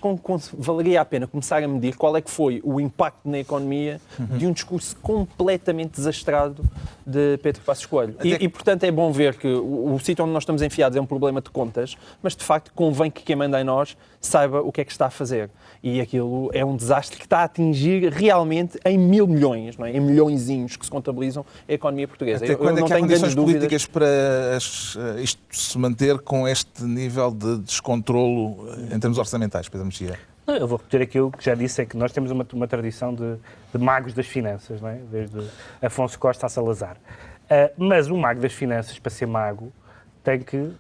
valeria a pena começar a medir qual é que foi o impacto na economia de um discurso completamente desastrado de Pedro Passos Coelho. E, portanto, é bom ver que o sítio onde nós estamos enfiados é um problema de contas, mas de facto convém que quem manda em nós saiba o que é que está a fazer. E aquilo é um desastre que está a atingir realmente em 1.000 milhões, não é? Em milhõezinhos que se contabilizam a economia portuguesa. Até quando é que há condições políticas para isto se manter com este nível de descontrolo em termos orçamentais, Pedro Mexia? Não, eu vou repetir aquilo que já disse, é que nós temos uma tradição de magos das finanças, não é? Desde Afonso Costa a Salazar. Mas o mago das finanças, para ser mago, tem que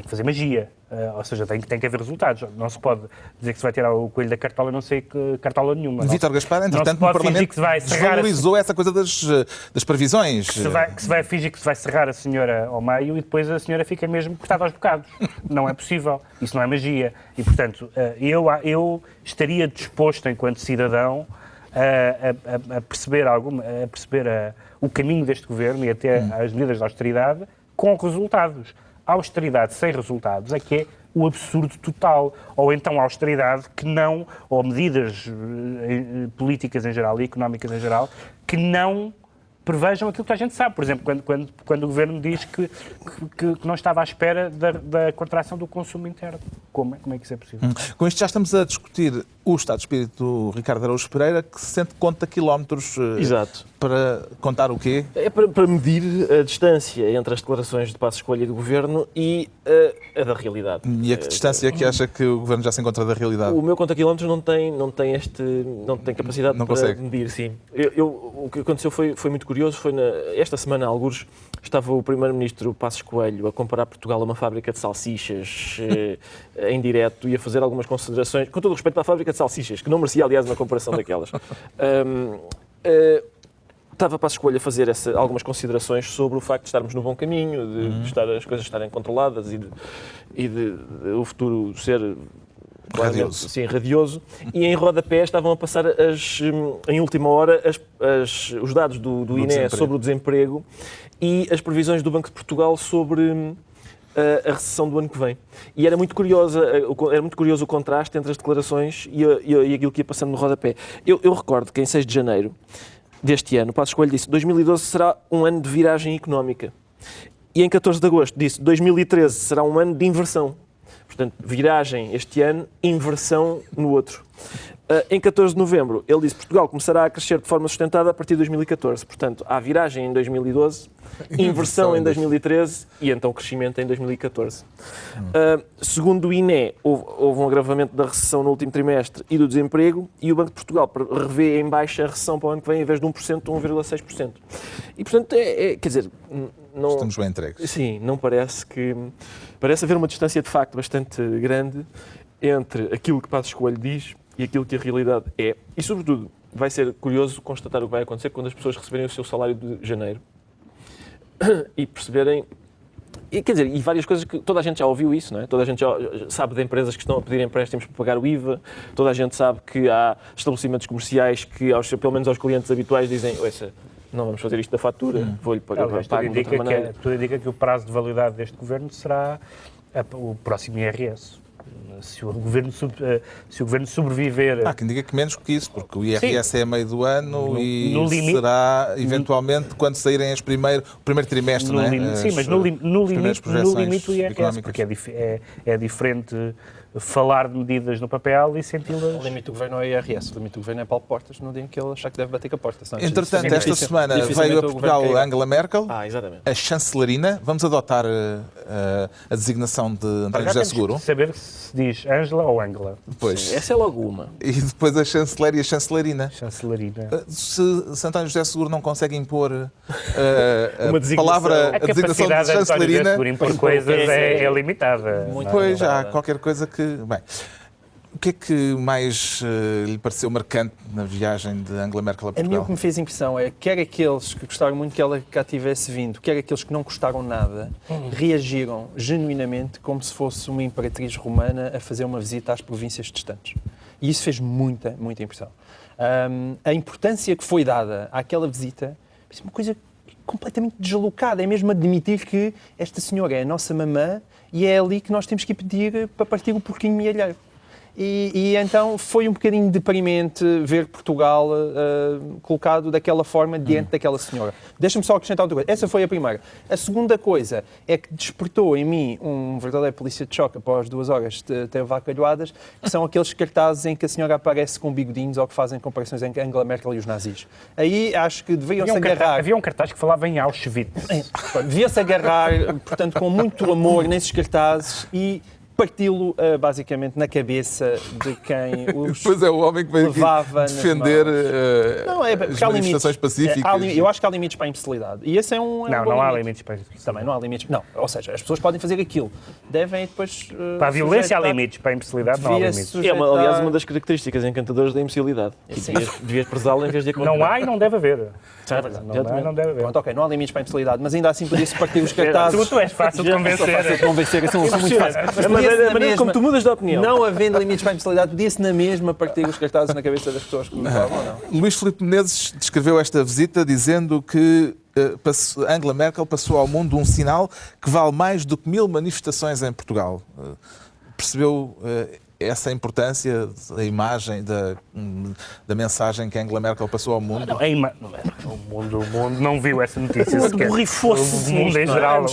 fazer magia, ou seja, tem que haver resultados. Não se pode dizer que se vai tirar o coelho da cartola, não sei que cartola nenhuma. Vítor Gaspar, entretanto, no Parlamento desvalorizou essa coisa das previsões. Que se vai fingir que se vai serrar a senhora ao meio e depois a senhora fica mesmo cortada aos bocados. Não é possível. Isso não é magia. E, portanto, eu estaria disposto, enquanto cidadão, a perceber o caminho deste governo e até as medidas de austeridade com resultados. A austeridade sem resultados é que é o absurdo total. Ou então a austeridade que não, ou medidas políticas em geral e económicas em geral, que não prevejam aquilo que a gente sabe. Por exemplo, quando o Governo diz que não estava à espera da contração do consumo interno. Como é que isso é possível? Com isto já estamos a discutir o estado de espírito do Ricardo Araújo Pereira, que se sente conta quilómetros. Exato. Para contar o quê? É para medir a distância entre as declarações de Passos Coelho e do Governo e a da realidade. E a que distância é que acha que o Governo já se encontra da realidade? O meu conta quilómetros não tem capacidade não para consegue medir, sim. O que aconteceu foi muito curioso. Esta semana, alguns, estava o Primeiro-Ministro Passos Coelho a comparar Portugal a uma fábrica de salsichas em direto e a fazer algumas considerações, com todo o respeito para a fábrica de salsichas, que não merecia, aliás, uma comparação daquelas. Estava Passos Coelho a fazer algumas considerações sobre o facto de estarmos no bom caminho, de as coisas estarem controladas e de o futuro ser radioso. Sim, radioso. E em rodapé estavam a passar, em última hora, os dados do INE sobre o desemprego e as previsões do Banco de Portugal sobre a recessão do ano que vem. E era muito curioso o contraste entre as declarações e aquilo que ia passando no rodapé. Eu recordo que em 6 de janeiro deste ano, Passos Coelho disse que 2012 será um ano de viragem económica. E em 14 de agosto disse que 2013 será um ano de inversão. Portanto, viragem este ano, inversão no outro. Em 14 de novembro, ele disse que Portugal começará a crescer de forma sustentada a partir de 2014. Portanto, há viragem em 2012, inversão em 2013 e então crescimento em 2014. Segundo o INE, houve um agravamento da recessão no último trimestre e do desemprego, e o Banco de Portugal revê em baixa a recessão para o ano que vem, em vez de 1%, 1,6%. E, portanto, quer dizer... Não, estamos bem entregues. Sim, não parece que... Parece haver uma distância de facto bastante grande entre aquilo que Passos Coelho diz e aquilo que a realidade é. E, sobretudo, vai ser curioso constatar o que vai acontecer quando as pessoas receberem o seu salário de janeiro e perceberem... Quer dizer, e várias coisas que toda a gente já ouviu isso, não é? Toda a gente já sabe de empresas que estão a pedir empréstimos para pagar o IVA, toda a gente sabe que há estabelecimentos comerciais que, pelo menos aos clientes habituais, dizem: não vamos fazer isto da fatura, vou-lhe pagar de outra maneira. Tudo indica que o prazo de validade deste governo será o próximo IRS. Se o governo sobreviver... Há quem diga que menos que isso, porque o IRS é a meio do ano e será, eventualmente, quando saírem o primeiro trimestre, não é? Sim, mas no limite o IRS, porque é diferente falar de medidas no papel e senti-las... O limite do governo é o IRS, o limite do governo é Paulo Portas, no dia em que ele achar que deve bater com a porta. Entretanto, esta semana veio a Portugal Angela Merkel, a chancelerina. Vamos adotar a designação de António José Seguro. Saber se diz Angela ou Angela. Pois. Essa é logo uma. E depois a chanceler e a chancelerina. Se António José Seguro não consegue impor a designação de chancelerina... A impor coisas é limitada. Pois, há qualquer coisa que... Bem, o que é que mais lhe pareceu marcante na viagem de Angela Merkel a Portugal? A mim o que me fez impressão é quer aqueles que gostaram muito que ela cá tivesse vindo, quer aqueles que não gostaram nada, reagiram genuinamente como se fosse uma imperatriz romana a fazer uma visita às províncias distantes. E isso fez muita, muita impressão. A importância que foi dada àquela visita é uma coisa completamente deslocada. É mesmo admitir que esta senhora é a nossa mamã e é ali que nós temos que ir pedir para partir o porquinho mielheiro. E então foi um bocadinho deprimente ver Portugal colocado daquela forma diante daquela senhora. Deixa-me só acrescentar outra coisa. Essa foi a primeira. A segunda coisa é que despertou em mim um verdadeiro polícia de choque após 2 horas de ter avacalhoadas, que são aqueles cartazes em que a senhora aparece com bigodinhos ou que fazem comparações entre Angela Merkel e os nazis. Aí acho que deveriam-se agarrar... Havia um cartaz que falava em Auschwitz. Devia-se agarrar, portanto, com muito amor nesses cartazes e parti-lo basicamente na cabeça de quem os Depois é o homem que vem aqui defender as manifestações pacíficas. Eu acho que há limites para a imbecilidade. E esse é um... Não há limites para a imbecilidade. Também não há limites. Não, ou seja, as pessoas podem fazer aquilo. Devem depois... Para a violência há limites, para a imbecilidade não há limites. Aliás, uma das características encantadoras da imbecilidade. Devias prezá-la em vez de... Não há e não deve haver. Não deve haver. Pronto, ok, não há limites para a imbecilidade, mas ainda assim podia-se partir os cartazes. Tu és fácil de convencer. São muito fáceis. A maneira como tu mudas de opinião. Não havendo limites para a imbecilidade, podia-se na mesma partir os cartazes na cabeça das pessoas que votavam ou não? Luís Filipe Menezes descreveu esta visita dizendo que Angela Merkel passou ao mundo um sinal que vale mais do que 1000 manifestações em Portugal. Percebeu essa importância da imagem, da mensagem que Angela Merkel passou ao mundo? O mundo não viu essa notícia. O mundo em geral.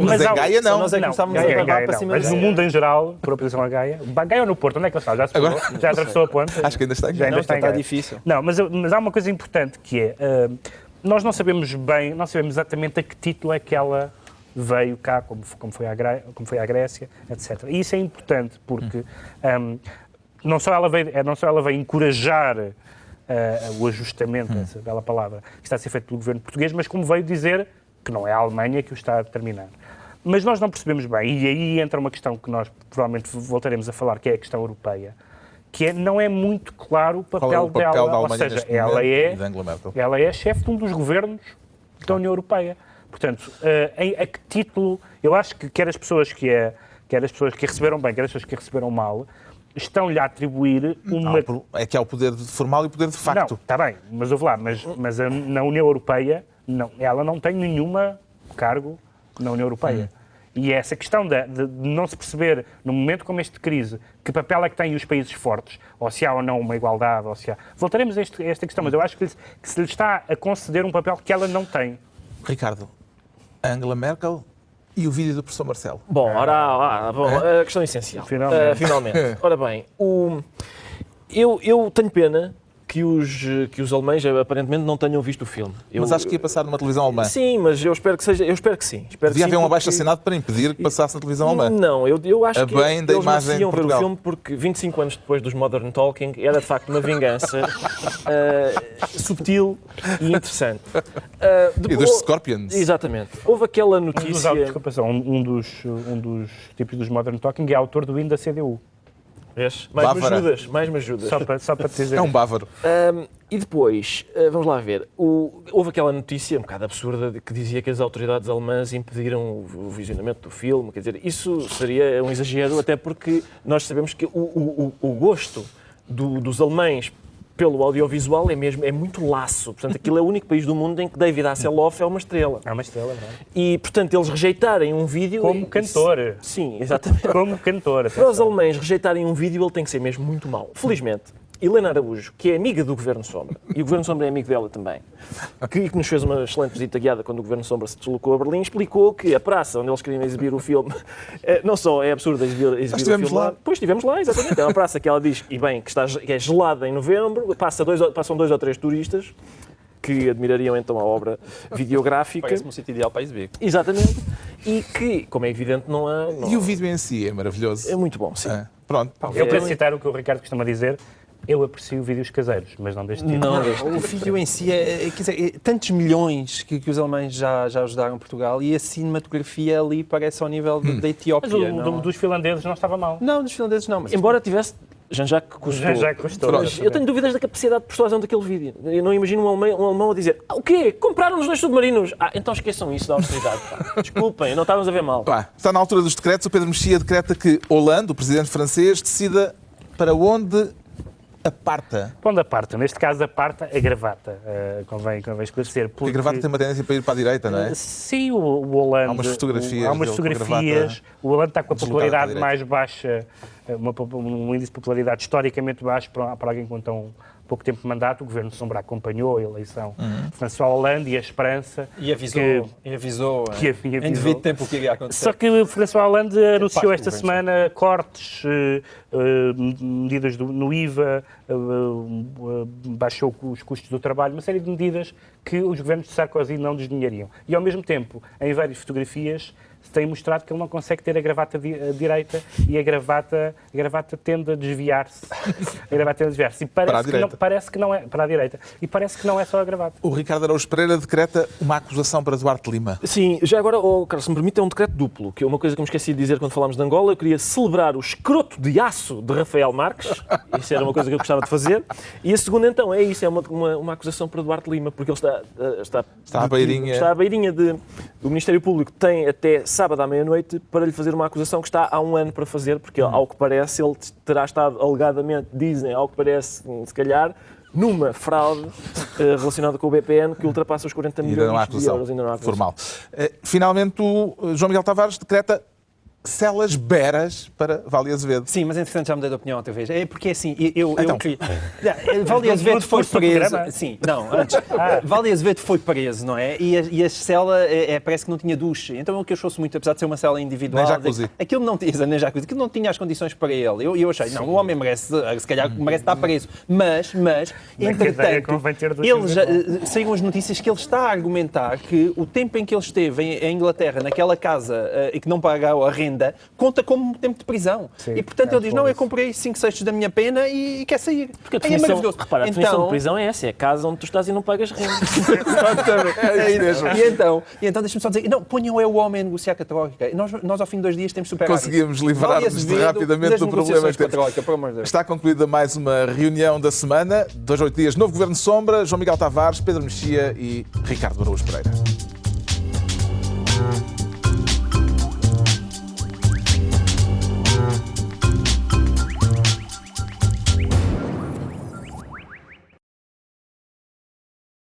Mas em Gaia não. Nós é que estávamos a gravar para cima. Mas no mundo em geral, por oposição a Gaia. Gaia ou no Porto, onde é que ele está? Já se falou? Já atravessou a ponte? Acho que ainda está em Gaia. Está difícil. Não, mas há uma coisa importante que é, nós não sabemos exatamente a que título é que ela veio cá, como foi à Grécia, etc. E isso é importante porque não só ela veio encorajar o ajustamento, essa bela palavra, que está a ser feito pelo governo português, mas como veio dizer que não é a Alemanha que o está a determinar. Mas nós não percebemos bem, e aí entra uma questão que nós provavelmente voltaremos a falar, que é a questão europeia, que não é muito claro o papel dela, da ou seja, ela é chefe de um dos governos da União Europeia. Portanto, a que título, eu acho que quer as pessoas que receberam bem, quer as pessoas que receberam mal, estão-lhe a atribuir uma... É que há o poder formal e o poder de facto. Não, está bem, mas ouve lá, mas na União Europeia, ela não tem nenhum cargo na União Europeia. E essa questão de não se perceber, num momento como este de crise, que papel é que têm os países fortes, ou se há ou não uma igualdade, ou se há... Voltaremos a esta questão, mas eu acho que se lhe está a conceder um papel que ela não tem. Ricardo, Angela Merkel e o vídeo do professor Marcelo. Bom, a questão essencial. Finalmente. Ora bem, eu tenho pena que os alemães aparentemente não tenham visto o filme. Mas acho que ia passar numa televisão alemã. Sim, mas eu espero que sim. Devia haver um abaixo-assinado para impedir que passasse na televisão alemã. Não, eu acho que bem da eles imagem mereciam de ver o Portugal. filme porque 25 anos depois dos Modern Talking era de facto uma vingança subtil e interessante. E dos Scorpions. Exatamente. Houve aquela notícia... Um dos tipos dos Modern Talking é autor do hino da CDU. Mais me ajudas. Só para te dizer. É um bávaro. E depois, vamos lá ver, houve aquela notícia um bocado absurda que dizia que as autoridades alemãs impediram o visionamento do filme. Quer dizer, isso seria um exagero, até porque nós sabemos que o gosto dos alemães pelo audiovisual é muito laço. Portanto, aquilo é o único país do mundo em que David Hasselhoff é uma estrela. É uma estrela, não é? E, portanto, eles rejeitarem um vídeo... Como cantor. Sim, exatamente. Como cantor. Para os alemães rejeitarem um vídeo, ele tem que ser mesmo muito mau. Felizmente, Helena Araújo, que é amiga do Governo Sombra, e o Governo Sombra é amigo dela também, que nos fez uma excelente visita guiada quando o Governo Sombra se deslocou a Berlim, explicou que a praça onde eles queriam exibir o filme não só é absurdo exibir o filme lá. Pois estivemos lá, exatamente. É uma praça que ela diz, e bem, que é gelada em novembro, passam 2 ou 3 turistas que admirariam então a obra videográfica. Parece-me um sítio ideal para exibir. Exatamente. E que, como é evidente, não há... E o vídeo em si é maravilhoso. É muito bom, sim. Pronto. Eu quero citar o que o Ricardo costuma dizer. Eu aprecio vídeos caseiros, mas não deste tipo. Não, o vídeo em si quer dizer, tantos milhões que os alemães já ajudaram Portugal e a cinematografia ali parece ao nível da Etiópia. Mas dos finlandeses não estava mal. Não, dos finlandeses não. Mas embora tivesse Jean-Jacques Cousteau. Eu tenho dúvidas da capacidade de persuasão daquele vídeo. Eu não imagino um alemão a dizer o quê? Compraram-nos 2 submarinos? Então esqueçam isso da austeridade. Desculpem, não estávamos a ver mal. Está na altura dos decretos. O Pedro Mexia decreta que Hollande, o presidente francês, decida para onde aparta. Onde aparta? Neste caso, aparta a gravata. Convém esclarecer. Porque a gravata tem uma tendência para ir para a direita, não é? Sim, o Hollande... Há umas fotografias. O Hollande está com a popularidade mais baixa, um índice de popularidade historicamente baixo para alguém com tão pouco tempo de mandato. O Governo Sombra acompanhou a eleição de François Hollande e a esperança... E avisou em devido tempo o que iria acontecer. Só que o François Hollande anunciou esta semana cortes, medidas no IVA, baixou os custos do trabalho, uma série de medidas que os governos de Sarkozy não desdenhariam. E, ao mesmo tempo, em várias fotografias, se tem mostrado que ele não consegue ter a gravata direita e a gravata tende a desviar-se. E parece que não é para a direita. E parece que não é só a gravata. O Ricardo Araújo Pereira decreta uma acusação para Duarte Lima. Sim, já agora, Carlos, se me permite, é um decreto duplo, que é uma coisa que me esqueci de dizer quando falámos de Angola. Eu queria celebrar o escroto de aço de Rafael Marques. Isso era uma coisa que eu gostava de fazer. E a segunda, então, é isso, é uma acusação para Duarte Lima, porque ele está à beirinha do Ministério Público, tem até sábado à meia-noite para lhe fazer uma acusação que está há 1 ano para fazer, porque, ao que parece, ele terá estado alegadamente, dizem, ao que parece, se calhar, numa fraude relacionada com o BPN que ultrapassa os 40 milhões de euros. Ainda não há acusação formal. Finalmente, o João Miguel Tavares decreta celas beras para Vale Azevedo. Sim, mas entretanto já mudei de opinião outra vez. É porque assim, Vale Azevedo foi preso. Sim, não, antes. Vale Azevedo foi preso, não é? E a cela parece que não tinha duche. Então o que eu achou muito, apesar de ser uma cela individual, nem jacuzzi. Aquilo não tinha as condições para ele. Eu achei, não, o homem merece, se calhar merece estar preso. Mas entretanto, saíram as notícias que ele está a argumentar que o tempo em que ele esteve em Inglaterra, naquela casa, e que não pagou a renda, conta como tempo de prisão. Sim, e portanto ele diz, não, eu comprei 5/6 da minha pena e quer sair. Porque a definição, repara, a definição de prisão é essa, é a casa onde tu estás e não pagas renda. E então deixa-me só dizer, não, ponham o homem a negociar com a Troika. Nós ao fim de 2 dias temos superado. Conseguimos livrar-nos rapidamente do problema. Está concluída mais uma reunião da semana. 2 a 8 dias, novo Governo Sombra, João Miguel Tavares, Pedro Mexia e Ricardo Araújo Pereira.